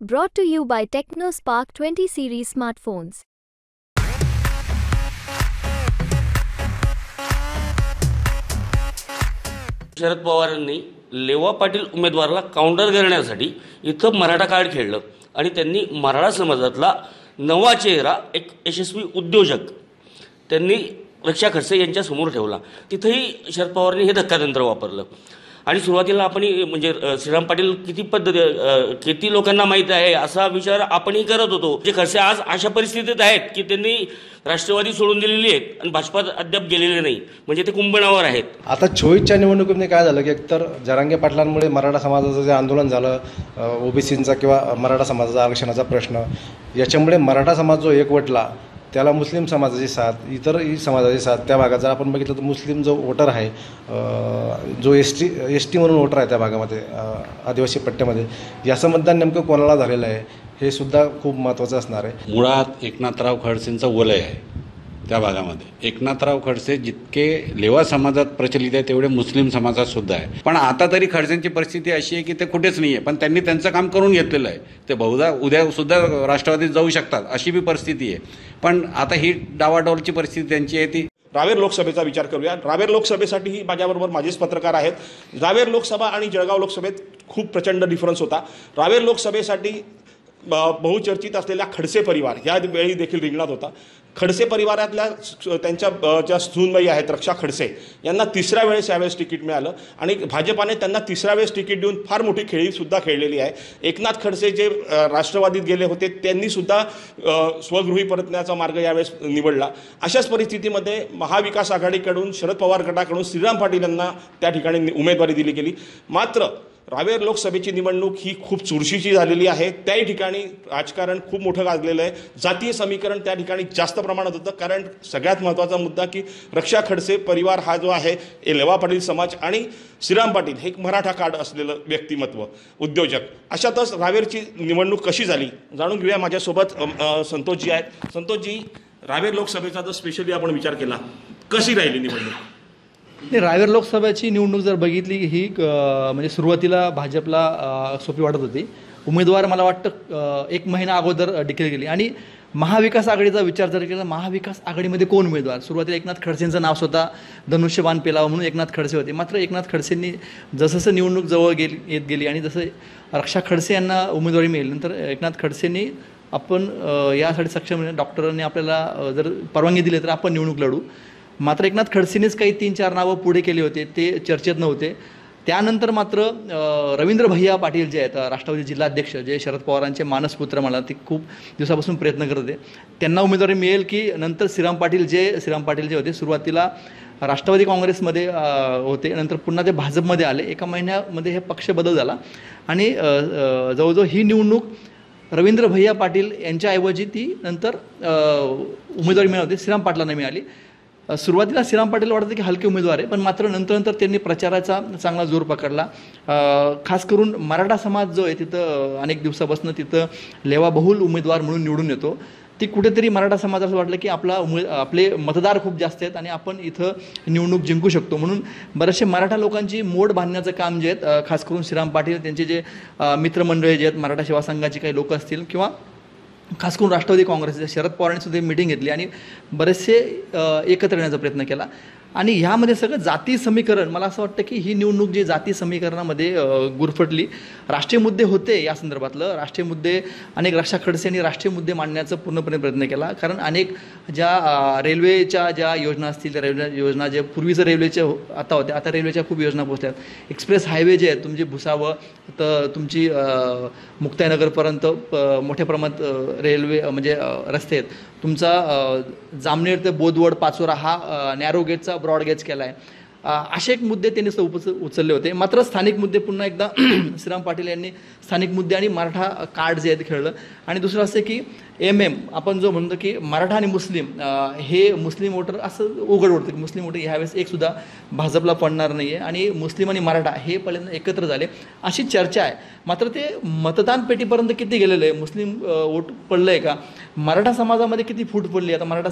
Brought to you by TechnoSpark 20 series smartphones. Sharad पवारांनी लेवा पाटील उमेदवाराला काउंटर करण्यासाठी इथं मराठा कार्ड खेळलं आणि त्यांनी मराठा समाजातला नवा चेहरा एक यशस्वी उद्योजक त्यांनी रक्षा खडसे यांच्या समोर ठेवला। तिथेही शरद पवारांनी हे धक्कातंत्र वापरलं आणि सुरुवातीला आपण म्हणजे श्रीराम पाटील किती लोकांना माहीत आहे असा विचार आपणही करत होतो। जे खडसे आज अशा परिस्थितीत आहेत की त्यांनी राष्ट्रवादी सोडून दिलेली आहेत आणि भाजपात अद्याप गेलेले नाही, म्हणजे ते कुंभणावर आहेत। आता 24च्या निवडणुकीमध्ये काय झालं की एकतर जरांगे पाटलांमुळे मराठा समाजाचं जे आंदोलन झालं, ओबीसींचा किंवा मराठा समाजाचा आरक्षणाचा प्रश्न, याच्यामुळे मराठा समाज जो एकवटला त्याला मुस्लिम समाजाची साथ, इतरही समाजाची साथ, त्या भागात जर आपण बघितलं तर मुस्लिम जो वोटर आहे, जो एस टी म्हणून वोटर आहे त्या भागामध्ये, आदिवासी पट्ट्यामध्ये, याचं मतदान नेमकं कोणाला झालेलं आहे हे सुद्धा खूप महत्त्वाचं असणार आहे। मुळात एकनाथराव खडसेंचं वलय आहे त्या भागामध्ये। एकनाथराव खडसे जितके लेवा समाजात प्रचलित आहे तेवढे मुस्लिम समाजात सुद्धा आहे। पण आता तरी खडसेंची परिस्थिती अशी आहे की ते कुठेच नाही आहे, पण त्यांनी त्यांचं काम करून घेतलेलं आहे। ते बहुधा उद्या सुद्धा राष्ट्रवादीत जाऊ शकतात अशी बी परिस्थिती आहे। पण आता ही डावाडोलची परिस्थिती त्यांची आहे ती। रावेर लोकसभेचा विचार करूया। रावेर लोकसभेसाठीही माझ्याबरोबर माझेच पत्रकार आहेत। रावेर लोकसभा आणि जळगाव लोकसभेत खूप प्रचंड डिफरन्स होता। रावेर लोकसभेसाठी बहुचर्चित असलेला खडसे परिवार या वेळी देखील रिंगणात होता। खडसे परिवारातल्या त्यांच्या ज्या सूनबाई आहेत रक्षा खडसे यांना तिसऱ्या वेळेस यावेळेस तिकीट मिळालं आणि भाजपाने त्यांना तिसऱ्या वेळेस तिकीट देऊन फार मोठी खेळीसुद्धा खेळलेली आहे। एकनाथ खडसे जे राष्ट्रवादीत गेले होते त्यांनीसुद्धा स्वगृही परतण्याचा मार्ग यावेळेस निवडला। अशाच परिस्थितीमध्ये महाविकास आघाडीकडून शरद पवार गटाकडून श्रीराम पाटील यांना त्या ठिकाणी उमेदवारी दिली गेली। मात्र रावेर लोकसभेची निवडणूक ही खूप चुरशीची झालेली आहे। त्याही ठिकाणी राजकारण खूप मोठं गाजलेलं आहे। जातीय समीकरण त्या ठिकाणी जास्त प्रमाणात होतं, कारण सगळ्यात महत्त्वाचा मुद्दा की रक्षा खडसे परिवार हा जो आहे लेवा पाटील समाज आणि श्रीराम पाटील हे एक मराठा कार्ड असलेलं व्यक्तिमत्व उद्योजक। अशातच रावेरची निवडणूक कशी झाली जाणून घेऊया। माझ्यासोबत संतोषजी आहेत। संतोषजी, रावेर लोकसभेचा जर स्पेशली आपण विचार केला, कशी राहिली निवडणूक? नाही, रावेर लोकसभेची निवडणूक जर बघितली ही म्हणजे सुरुवातीला भाजपला सोपी वाटत होती। उमेदवार मला वाटतं 1 महिना अगोदर डिक्लेअर केली आणि महाविकास आघाडीचा विचार जर केला, महाविकास आघाडीमध्ये कोण उमेदवार, सुरुवातीला एकनाथ खडसेंचं नाव स्वतः धनुष्यबाण पेलावं म्हणून एकनाथ खडसे होते। मात्र एकनाथ खडसेंनी जसं निवडणूक जवळ येत गेली आणि जसं रक्षा खडसे यांना उमेदवारी मिळेल, नंतर एकनाथ खडसेंनी आपण यासाठी सक्षम, डॉक्टरांनी आपल्याला जर परवानगी दिली तर आपण निवडणूक लढू। मात्र एकनाथ खडसेंनीच काही 3-4 नावं पुढे केले होते, ते चर्चेत नव्हते। त्यानंतर मात्र रवींद्र भैया पाटील जे आहेत राष्ट्रवादी जिल्हाध्यक्ष, जे शरद पवारांचे मानसपुत्र मला, ते खूप दिवसापासून प्रयत्न करत होते त्यांना उमेदवारी मिळेल की नंतर श्रीराम पाटील जे होते सुरुवातीला राष्ट्रवादी काँग्रेसमध्ये होते, नंतर पुन्हा ते भाजपमध्ये आले। 1 महिन्यामध्ये हे पक्ष बदल झाला आणि जवळजवळ ही निवडणूक रवींद्र भैया पाटील यांच्याऐवजी ती नंतर उमेदवारी मिळाली, श्रीराम पाटलांना मिळाली। सुरुवातीला श्रीराम पाटील वाटतं की हलके उमेदवार आहे, पण मात्र नंतर त्यांनी प्रचाराचा चांगला जोर पकडला। खास करून मराठा समाज जो आहे तिथं अनेक दिवसापासून तिथं लेवाबहुल उमेदवार म्हणून निवडून येतो। ती कुठेतरी मराठा समाजाला वाटलं की आपले मतदार खूप जास्त आहेत आणि आपण इथं निवडणूक जिंकू शकतो, म्हणून बरेचसे मराठा लोकांची मोड बांधण्याचं काम जे आहेत, खास करून श्रीराम पाटील त्यांचे जे मित्रमंडळी जे आहेत, मराठा सेवा संघाची काही लोक असतील किंवा खास करून राष्ट्रवादी काँग्रेसचे शरद पवारांनी सुद्धा मीटिंग घेतली आणि बरेचसे एकत्र येण्याचा प्रयत्न केला। आणि ह्यामध्ये सगळं जाती समीकरण, मला असं वाटतं की ही निवडणूक जी जाती समीकरणामध्ये गुरफटली। राष्ट्रीय मुद्दे होते या संदर्भातलं, राष्ट्रीय मुद्दे अनेक रक्षा खडसे यांनी राष्ट्रीय मुद्दे मांडण्याचा पूर्णपणे प्रयत्न केला, कारण अनेक ज्या रेल्वेच्या ज्या योजना असतील त्या रेल्वे योजना, जे पूर्वीचं रेल्वेच्या आता रेल्वेच्या खूप योजना पोहोचल्यात। एक्सप्रेस हायवे जे आहेत तुमची भुसावळ तर तुमची मुक्ताईनगरपर्यंत मोठ्या प्रमाणात रेल्वे म्हणजे रस्ते आहेत। तुमचा जामनेर ते बोदवड पाचोरा हा नॅरो गेजचा ब्रॉड गेज केला आहे। असे एक मुद्दे त्यांनी उचलले होते। मात्र स्थानिक मुद्दे पुन्हा एकदा श्रीराम पाटील यांनी स्थानिक मुद्दे आणि मराठा कार्ड जे आहेत खेळलं। आणि दुसरं असं की आपण जो म्हणतो की मराठा आणि मुस्लिम हे मुस्लिम वोटर असं उघड होतं की मुस्लिम वोटर ह्यावेळेस एकसुद्धा भाजपला पडणार नाही आहे आणि मुस्लिम आणि मराठा हे पहिल्यांदा एकत्र झाले अशी चर्चा आहे। मात्र ते मतदान पेटीपर्यंत किती गेलेलं आहे, मुस्लिम वोट पडलं आहे का, मराठा समाजामध्ये किती फूट पडली, आता मराठा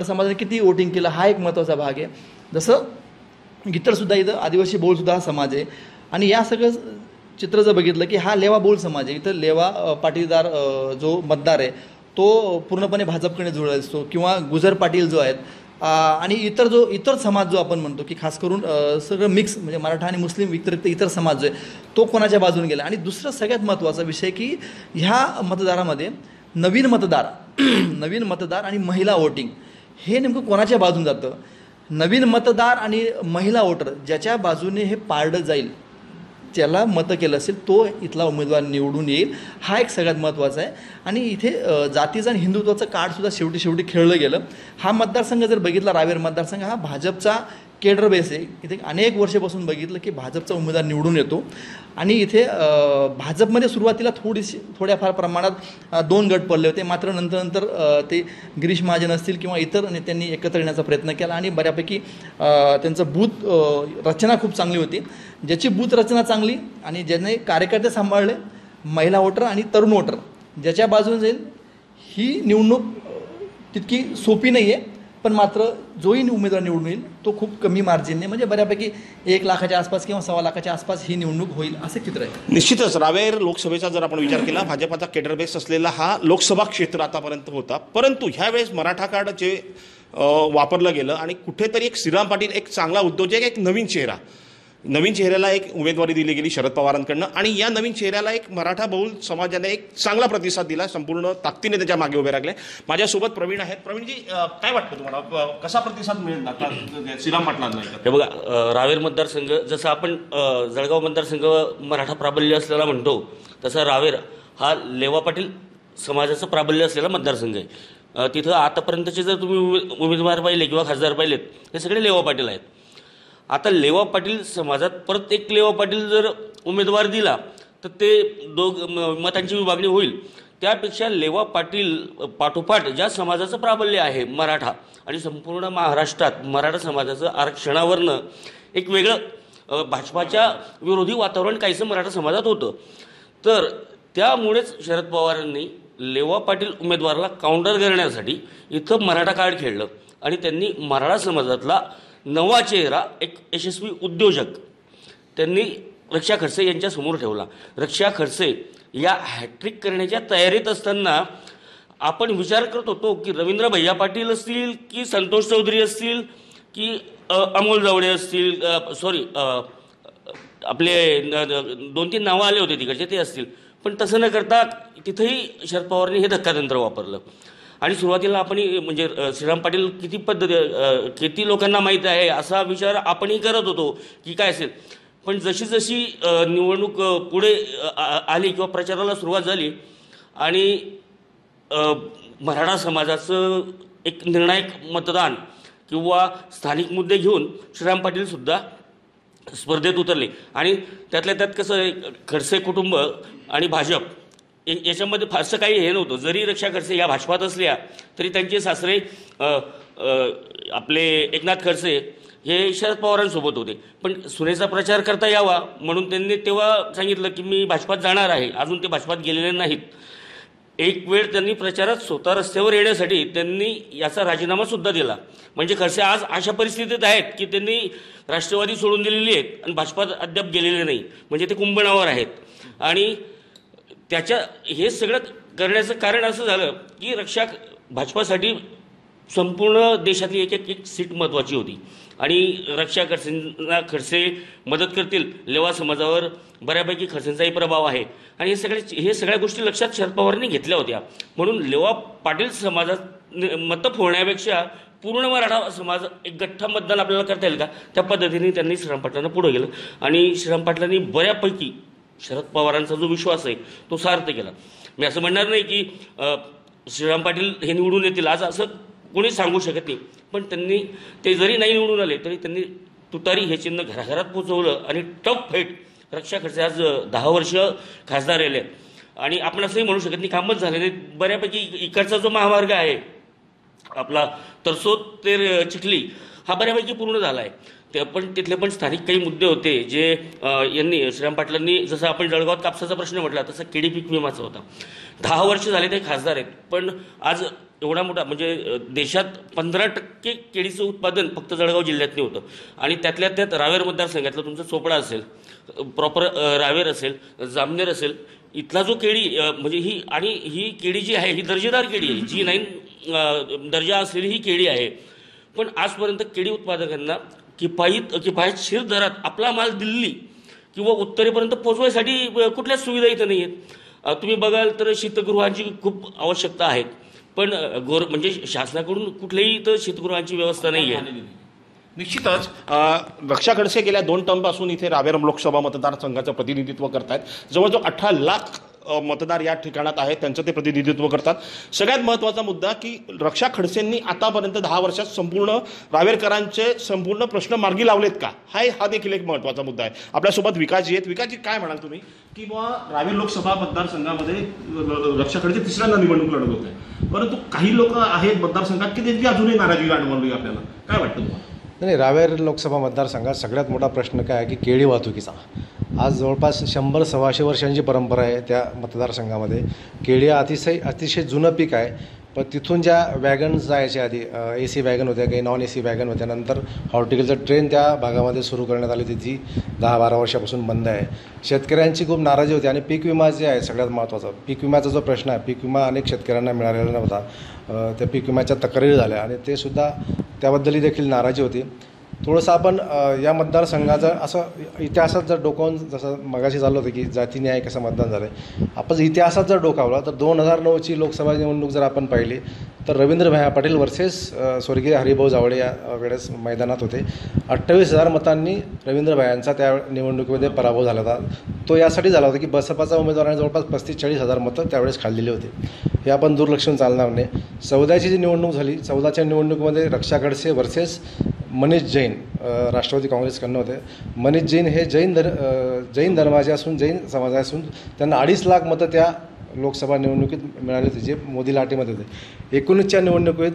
समाजाने किती वोटिंग केलं हा एक महत्त्वाचा भाग आहे। जसं इतरसुद्धा इथं आदिवासी बहुलसुद्धा हा समाज आहे आणि या सगळं चित्र जर बघितलं की हा लेवा बोल समाज आहे, इथं लेवा पाटीलदार जो मतदार आहे तो पूर्णपणे भाजपकडे जुळला असतो, किंवा गुजर पाटील जो आहेत आणि इतर समाज जो आपण म्हणतो की खास करून सगळं मिक्स म्हणजे मराठा आणि मुस्लिम व्यतिरिक्त इतर समाज जो आहे तो कोणाच्या बाजूने गेला. आणि दुसरं सगळ्यात महत्त्वाचा विषय की ह्या मतदारामध्ये नवीन मतदार आणि महिला वोटिंग हे नेमकं कोणाच्या बाजून जातं. नवीन मतदार आणि महिला वोटर ज्याच्या बाजूने हे पारडं जाईल, ज्याला मतं केलं असेल तो इथला उमेदवार निवडून येईल, हा एक सगळ्यात महत्त्वाचा आहे. आणि इथे जातीचं आणि हिंदुत्वाचं कार्डसुद्धा शेवटी खेळलं गेलं. हा मतदारसंघ जर बघितला, रावेर मतदारसंघ हा भाजपचा केडर बेस आहे. इथे अनेक वर्षापासून बघितलं की भाजपचा उमेदवार निवडून येतो. आणि इथे भाजपमध्ये सुरुवातीला थोड्याफार प्रमाणात 2 गट पडले होते, मात्र नंतर ते गिरीश महाजन असतील किंवा इतर नेत्यांनी एकत्र येण्याचा प्रयत्न केला आणि बऱ्यापैकी त्यांचं बूथ रचना खूप चांगली होती. ज्याची बूथ रचना चांगली आणि ज्याने कार्यकर्ते सांभाळले, महिला वोटर आणि तरुण वोटर ज्याच्या बाजूने जाईल, ही निवडणूक तितकी सोपी नाही आहे. पण मात्र जोही उमेदवार निवडून येईल तो खूप कमी मार्जिनने म्हणजे बऱ्यापैकी 1 लाखाच्या आसपास किंवा 1.25 लाखाच्या आसपास ही निवडणूक होईल असे चित्र आहे. निश्चितच रावेर लोकसभेचा जर आपण विचार केला, भाजपाचा केडर बेस असलेला हा लोकसभा क्षेत्र आतापर्यंत होता, परंतु ह्यावेळेस मराठा कार्ड जे वापरलं गेलं आणि कुठेतरी एक श्रीराम पाटील एक चांगला उद्योजक, एक नवीन चेहऱ्याला एक उमेदवारी दिली गेली शरद पवारांकडनं आणि या नवीन चेहऱ्याला एक मराठा बहुल समाजाने एक चांगला प्रतिसाद दिला, संपूर्ण ताकदीने त्याच्या मागे उभे राहिले. माझ्यासोबत प्रवीण आहेत. प्रवीणजी, काय वाटतं तुम्हाला, कसा प्रतिसाद मिळेल आता श्रीराम पाटलांना? हे बघा, रावेर मतदारसंघ जसं आपण जळगाव मतदारसंघ मराठा प्राबल्य असलेला म्हणतो, तसा रावेर हा लेवा पाटील समाजाचं प्राबल्य असलेला मतदारसंघ आहे. तिथं आतापर्यंतचे जर तुम्ही उमेदवार पाहिले किंवा खासदार पाहिलेत, हे सगळे लेवा पाटील आहेत. आता लेवा पाटील समाजात परत एक लेवा पाटील जर उमेदवार दिला तर ते मतांची विभागणी होईल. त्यापेक्षा लेवा पाटील पाठोपाठ ज्या समाजाचं प्राबल्य आहे मराठा, आणि संपूर्ण महाराष्ट्रात मराठा समाजाचं आरक्षणावरनं एक वेगळं भाजपाच्या विरोधी वातावरण काहीसं मराठा समाजात होतं. तर त्यामुळेच शरद पवारांनी लेवा पाटील उमेदवाराला काउंटर करण्यासाठी इथं मराठा कार्ड खेळलं आणि त्यांनी मराठा समाजातला नवा चेहरा, एक यशस्वी उद्योजक त्यांनी रक्षा खडसे यांच्यासमोर ठेवला. रक्षा खडसे या हॅट्रिक करण्याच्या तयारीत असताना आपण विचार करत होतो की रवींद्र भैया पाटील असतील की संतोष चौधरी असतील की अमोल जावडे असतील, आपले 2-3 नावं आले होते तिकडचे, ते असतील. पण तसं न करता तिथंही शरद पवारांनी हे धक्कातंत्र वापरलं. आणि सुरुवातीला आपण म्हणजे श्रीराम पाटील किती लोकांना माहीत आहे असा विचार आपणही करत होतो की काय असेल. पण जशी निवडणूक पुढे आली किंवा प्रचाराला सुरुवात झाली आणि मराठा समाजाचं एक निर्णायक मतदान किंवा स्थानिक मुद्दे घेऊन श्रीराम पाटीलसुद्धा स्पर्धेत उतरले. आणि त्यातल्या त्यात कसं, खडसे कुटुंब आणि भाजप याच्यामध्ये फारसं काही हे नव्हतं. जरी रक्षा खडसे या भाजपात असल्या तरी त्यांचे सासरे आपले एकनाथ खडसे हे शरद पवारांसोबत होते. पण सुनेचा प्रचार करता यावा म्हणून त्यांनी तेव्हा सांगितलं की मी भाजपात जाणार आहे. अजून ते भाजपात गेलेले नाहीत. एक वेळ त्यांनी प्रचारात स्वतः रस्त्यावर येण्यासाठी त्यांनी याचा राजीनामासुद्धा दिला. म्हणजे खडसे आज अशा परिस्थितीत आहेत की त्यांनी राष्ट्रवादी सोडून दिलेली आहेत आणि भाजपात अद्याप गेलेले नाही, म्हणजे ते कुंभणावर आहेत. आणि हे सगळं करण्याचं कारण असं झालं की भाजपासाठी संपूर्ण देशातली एक सीट महत्त्वाची होती आणि रक्षा खडसे मदत करतील. लेवा समाजावर बऱ्यापैकी खडसेंचाही प्रभाव आहे आणि हे सगळ्या गोष्टी लक्षात शरद पवारांनी घेतल्या होत्या. म्हणून लेवा पाटील समाजात मतं फोडण्यापेक्षा पूर्ण मराठा समाज एक गठ्ठा मतदान आपल्याला करता येईल का, त्या पद्धतीने त्यांनी श्रीराम पाटलांना पुढे गेलं आणि श्रीराम पाटलांनी बऱ्यापैकी शरद पवारांचा जो विश्वास आहे तो सार्थ केला. मी असं म्हणणार नाही की श्रीराम पाटील हे निवडून येतील आज, असं कोणी सांगू शकत नाही. पण ते जरी नाही निवडून आले तरी त्यांनी तुतारी हे चिन्ह घराघरात पोचवलं आणि टफ फाईट. रक्षा खडसे आज 10 वर्ष खासदार राहिले आणि आपण असंही म्हणू शकत नाही कामच झालेले. बऱ्यापैकी इकडचा जो महामार्ग आहे आपला तरसोद ते चिखली हा बऱ्यापैकी पूर्ण झाला आहे. पण तिथले पण स्थानिक काही मुद्दे होते जे यांनी श्रीराम पाटलांनी, जसं आपण जळगावात कापसाचा प्रश्न म्हटला तसं केडी पीक विमाचा होता. 10 वर्ष झाले ते खासदार आहेत, पण आज एवढा मोठा म्हणजे देशात 15% केळीचं उत्पादन फक्त जळगाव जिल्ह्यातले होतं आणि त्यातल्या त्यात रावेर मतदारसंघातलं तुमचं चोपडा असेल, प्रॉपर रावेर असेल, जामनेर असेल, इथला जो केळी म्हणजे ही केळी जी आहे ही दर्जेदार केळी आहे, G9 दर्जा असलेली ही केळी आहे. पण आजपर्यंत केळी उत्पादकांना किफायतशीर दरात आपला माल दिल्ली किंवा उत्तरेपर्यंत पोहोचवायसाठी कुठल्याच सुविधा इथं नाही आहेत. तुम्ही बघाल तर शीतगृहांची खूप आवश्यकता आहे, पण म्हणजे शासनाकडून कुठल्याही इथं शीतगृहांची व्यवस्था नाही आहे. निश्चितच रक्षा खडसे गेल्या 2 टर्मपासून इथे रावेर लोकसभा मतदारसंघाचं प्रतिनिधित्व करतायत. जवळजवळ 18 लाख मतदार या ठिकाणात आहेत, त्यांचं ते प्रतिनिधित्व करतात. सगळ्यात महत्त्वाचा मुद्दा की रक्षा खडसेंनी आतापर्यंत 10 वर्षात संपूर्ण रावेरकरांचे संपूर्ण प्रश्न मार्गी लावलेत का, हा देखील एक महत्त्वाचा मुद्दा आहे. आपल्यासोबत विकासजी आहेत. विकासजी, काय म्हणाल तुम्ही की बुवा रावेर लोकसभा मतदारसंघामध्ये रक्षा खडसे तिसऱ्यांदा निवडणूक लढत होत आहे, परंतु काही लोक आहेत मतदारसंघात की त्यांची अजूनही नाराजी जाणवली आपल्याला, काय वाटतं तुम्हाला? नाही, रावेर लोकसभा मतदारसंघात सगळ्यात मोठा प्रश्न काय आहे की केळी वाहतुकीचा. आज जवळपास 100-125 वर्षांची परंपरा आहे त्या मतदारसंघामध्ये. केळी अतिशय जुनं पीक आहे, पण तिथून ज्या वॅगन्स जायचे आधी AC वॅगन होत्या, काही नॉन AC वॅगन होत्या, नंतर हॉर्टिकल्चर ट्रेन त्या भागामध्ये सुरू करण्यात आली होती, जी 10-12 वर्षापासून बंद आहे. शेतकऱ्यांची खूप नाराजी होती आणि पीक विमा जे आहे सगळ्यात महत्त्वाचा, पीक विम्याचा जो प्रश्न आहे, पीक विमा अनेक शेतकऱ्यांना मिळालेला नव्हता. त्या पीक विम्याच्या तक्रारी झाल्या आणि ते सुद्धा त्याबद्दलही देखील नाराजी होती. थोडंसं आपण या मतदारसंघाचं असं इतिहासात जर डोकावून, जसं मगाशी झालं होतं की जाती न्याय कसं मतदान झालं आहे, आपण इतिहासात जर डोकावला तर 2009ची लोकसभा निवडणूक जर आपण पाहिली तर रवींद्र भैया पाटील वर्सेस स्वर्गीय हरिभाऊ जावळे या वेळेस मैदानात होते. 28,000 मतांनी रवींद्र भैयांचा त्या निवडणुकीमध्ये पराभव झाला होता. तो यासाठी झाला होता की बसपाचा उमेदवाराने जवळपास 35-40,000 मतं त्यावेळेस खाल्लेली होती. हे आपण दुर्लक्षून चालणार नाही. 14ची जी निवडणूक झाली, 14च्या निवडणुकीमध्ये रक्षा खडसे वर्सेस मनीष जैन राष्ट्रवादी काँग्रेसकडनं होते. मनीष जैन हे जैन धर्माचे असून, जैन समाज असून त्यांना 2.5 लाख मतं त्या लोकसभा निवडणुकीत मिळाली होती, जे मोदी लाटेमध्ये होते. 19च्या निवडणुकीत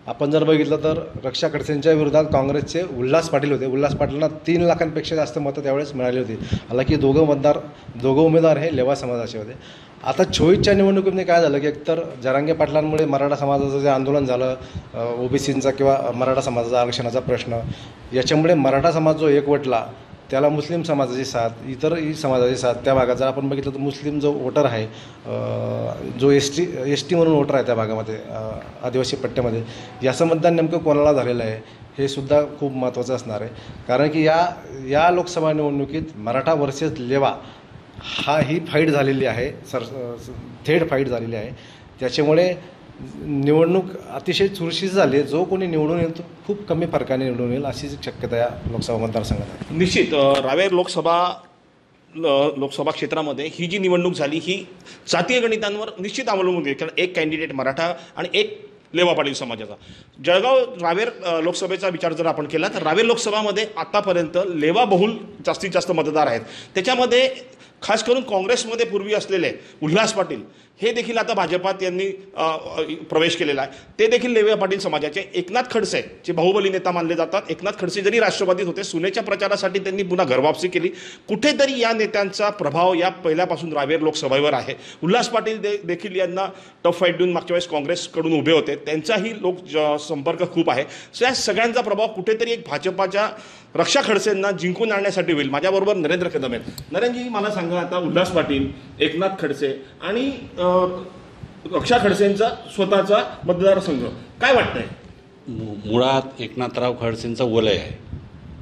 आपण जर बघितलं तर रक्षा खडसेंच्या विरोधात काँग्रेसचे उल्हास पाटील होते. उल्हास पाटीलांना 3 लाखांपेक्षा जास्त मतं त्यावेळेस मिळाली होती. हालाकी दोघं उमेदवार हे लेवा समाजाचे होते. आता 24च्या निवडणुकीमध्ये काय झालं की एकतर जरांगे पाटलांमुळे मराठा समाजाचं जे आंदोलन झालं, OBCचा किंवा मराठा समाजाचा आरक्षणाचा प्रश्न, याच्यामुळे मराठा समाज जो एकवटला, त्याला मुस्लिम समाजाची साथ, इतरही समाजाची साथ, त्या भागात जर आपण बघितलं तर मुस्लिम जो वोटर आहे, जो एस टी म्हणून वोटर आहे त्या भागामध्ये, आदिवासी पट्ट्यामध्ये, याचं मतदान नेमकं कोणाला झालेलं आहे हे सुद्धा खूप महत्त्वाचं असणार आहे. कारण की या लोकसभा निवडणुकीत मराठा वर्सेस लेवा ही फाईट झालेली आहे, थेट फाईट झालेली आहे. त्याच्यामुळे निवडणूक अतिशय चुरशीची झाली आहे. जो कोणी निवडून येईल तो खूप कमी फरकाने निवडून येईल अशी शक्यता या लोकसभा मतदारसंघात आहे. निश्चित रावेर लोकसभा क्षेत्रामध्ये ही जी निवडणूक झाली ही जातीय गणितांवर निश्चित अवलंबून आहे. कारण एक कॅन्डिडेट मराठा आणि एक लेवा पाटील समाजाचा. जळगाव रावेर लोकसभेचा विचार जर आपण केला तर रावेर लोकसभामध्ये आतापर्यंत लेवा बहुल जास्तीत जास्त मतदार आहेत. त्याच्यामध्ये खास करून काँग्रेसमध्ये पूर्वी असलेले उल्हास पाटील हे देखील आता भाजपात यांनी प्रवेश केलेला आहे. ते देखील लेवा पाटील समाजाचे. एकनाथ खडसे जे बाहुबली नेता मानले जातात, एकनाथ खडसे जरी राष्ट्रवादीत होते, सुनेच्या प्रचारासाठी त्यांनी पुन्हा घरवापसी केली. कुठेतरी या नेत्यांचा प्रभाव या पहिल्यापासून रावेर लोकसभेवर आहे. उल्हास पाटील देखील यांना टफ फाईट देऊन मागच्या वेळेस काँग्रेसकडून उभे होते, त्यांचाही संपर्क खूप आहे. या सगळ्यांचा प्रभाव कुठेतरी एक भाजपाच्या रक्षा खडसेंना जिंकून आणण्यासाठी होईल. माझ्याबरोबर नरेंद्र कदम आहेत. नरेंद्रजी, मला सांगा, आता उल्हास पाटील, एकनाथ खडसे आणि रक्षा खडसेंचा स्वतःचा मतदारसंघ, काय वाटतंय? मुळात एकनाथराव खडसेंचं वलय आहे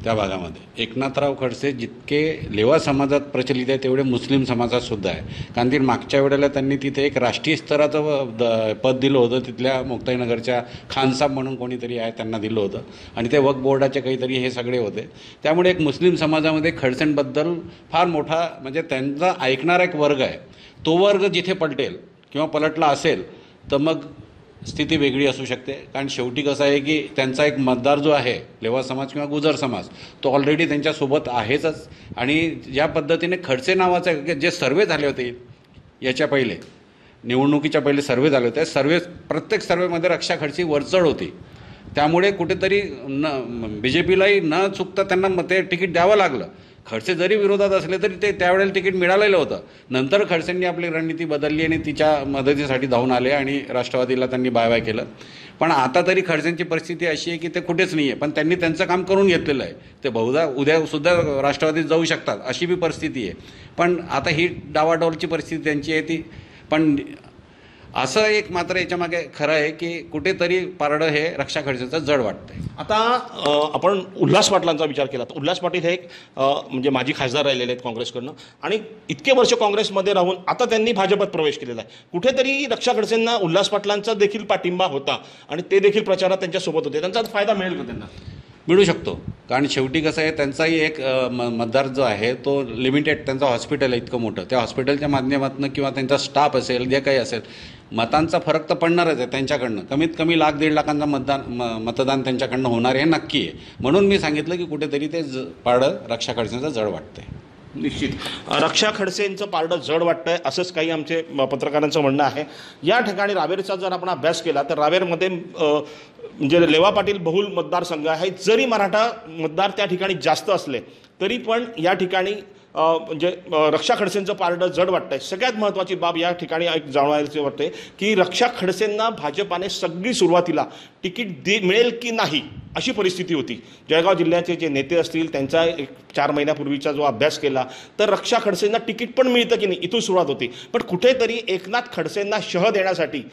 त्या भागामध्ये. एकनाथराव खडसे जितके लेवा समाजात प्रचलित आहे तेवढे मुस्लिम समाजात सुद्धा आहे. कारण की मागच्या वेळेला त्यांनी तिथे एक राष्ट्रीय स्तराचं पद दिलं होतं. तिथल्या मुक्ताईनगरच्या खानसाब म्हणून कोणीतरी आहे, त्यांना दिलं होतं. आणि ते वक्फ बोर्डाचे काहीतरी हे सगळे होते. त्यामुळे एक मुस्लिम समाजामध्ये खडसेंबद्दल फार मोठा, म्हणजे त्यांचा ऐकणारा एक वर्ग आहे. तो वर्ग जिथे पलटेल किंवा पलटला असेल तर मग स्थिती वेगळी असू शकते. कारण शेवटी कसं आहे की त्यांचा एक मतदार जो आहे लेवा समाज किंवा गुजर समाज, तो ऑलरेडी त्यांच्यासोबत आहेच. आणि ज्या पद्धतीने खडसे नावाचे जे सर्वे झाले होते याच्या पहिले, निवडणुकीच्या पहिले सर्वे झाले होते, प्रत्येक सर्वेमध्ये रक्षा खडसे वरचढ होती. त्यामुळे कुठेतरी BJPलाही न चुकता त्यांना तिकीट द्यावं लागलं. खडसे जरी विरोधात असले तरी ते त्यावेळेला तिकीट मिळालेलं होतं. नंतर खडसेंनी आपली रणनीती बदलली आणि तिच्या मदतीसाठी धावून आले आणि राष्ट्रवादीला त्यांनी बाय केलं. पण आता तरी खडसेंची परिस्थिती अशी आहे की ते कुठेच नाही आहे, पण त्यांनी त्यांचं काम करून घेतलेलं आहे. ते बहुधा उद्यासुद्धा राष्ट्रवादीत जाऊ शकतात अशी बी परिस्थिती आहे. पण आता ही डावाडोलची परिस्थिती त्यांची आहे ती. पण असं एक मात्र याच्यामागे खरं आहे की कुठेतरी पारडं हे रक्षा खडसेंचं जड वाटतंय. आता आपण उल्हास पाटलांचा विचार केला तर उल्हास पाटील हे एक म्हणजे माजी खासदार राहिलेले आहेत काँग्रेसकडनं आणि इतके वर्ष काँग्रेसमध्ये राहून आता त्यांनी भाजपात प्रवेश केलेला आहे. कुठेतरी रक्षा खडसेंना उल्हास पाटलांचा देखील पाठिंबा होता आणि ते देखील प्रचारात त्यांच्यासोबत होते. त्यांचा फायदा मिळेल का त्यांना? मिळू शकतो, कारण शेवटी कसं आहे त्यांचाही एक मतदार जो आहे तो लिमिटेड, त्यांचं हॉस्पिटल आहे इतकं मोठं, त्या हॉस्पिटलच्या माध्यमातून किंवा त्यांचा स्टाफ असेल जे काही असेल मतांचा फरक तर पडणारच आहे त्यांच्याकडनं. कमीत कमी 1,00,000-1.5 लाखांचा मतदान त्यांच्याकडनं होणार हे नक्की आहे. म्हणून मी सांगितलं की कुठेतरी ते पारडं रक्षा खडसेंचं जड वाटतंय. निश्चित रक्षा खडसेंचं पारडं जड वाटतंय असंच काही आमचे पत्रकारांचं म्हणणं आहे. या ठिकाणी रावेरचा जर आपण अभ्यास केला तर रावेरमध्ये म्हणजे लेवा पाटील बहुल मतदारसंघ आहे. जरी मराठा मतदार त्या ठिकाणी जास्त असले तरी पण या ठिकाणी म्हणजे रक्षा खडसेंचं पारडं जड वाटतंय. सगळ्यात महत्त्वाची बाब या ठिकाणी एक जाणवायची वाटते की रक्षा खडसेंना भाजपाने सगळी सुरुवातीला तिकीट मिळेल की नाही अशी परिस्थिती होती. जळगाव जिल्ह्याचे जे नेते असतील त्यांचा एक 4 महिन्यापूर्वीचा जो अभ्यास केला तर रक्षा खडसेंना तिकीट पण मिळतं की नाही इथून सुरुवात होती. पण कुठेतरी एकनाथ खडसेंना शह देण्यासाठी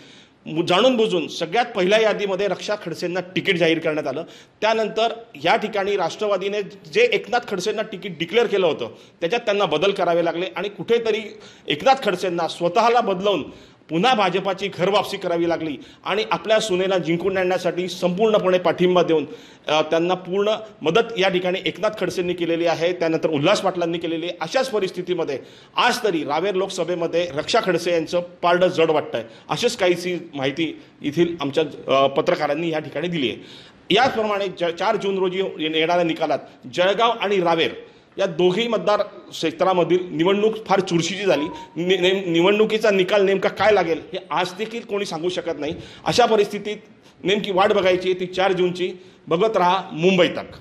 जाणून बुजून सगळ्यात पहिल्या यादीमध्ये रक्षा खडसेंना तिकीट जाहीर करण्यात आलं. त्यानंतर या ठिकाणी राष्ट्रवादीने जे एकनाथ खडसेंना तिकीट डिक्लेअर केलं होतं त्याच्यात त्यांना बदल करावे लागले आणि कुठेतरी एकनाथ खडसेंना स्वतःला बदलवून पुन्हा भाजपाची घरवापसी करावी लागली आणि आपल्या सुनेला जिंकून आणण्यासाठी संपूर्णपणे पाठिंबा देऊन त्यांना पूर्ण मदत या ठिकाणी एकनाथ खडसेंनी केलेली आहे. त्यानंतर उल्हास पाटलांनी केलेली आहे. अशाच परिस्थितीमध्ये आज तरी रावेर लोकसभेमध्ये रक्षा खडसे यांचं पारडं जड वाटतं आहे अशीच काहीशी माहिती येथील आमच्या पत्रकारांनी या ठिकाणी दिली आहे. याचप्रमाणे 4 जून रोजी येणाऱ्या निकालात जळगाव आणि रावेर या दोघी मतदार क्षेत्रामधील निवडणूक फार चुरशीची झाली. निवडणुकीचा निकाल नेमका काय लागेल हे आज देखील कोणी सांगू शकत नाही. अशा परिस्थितीत नेमकी वाट बघायची ती 4 जूनची. बघत रहा मुंबई तक.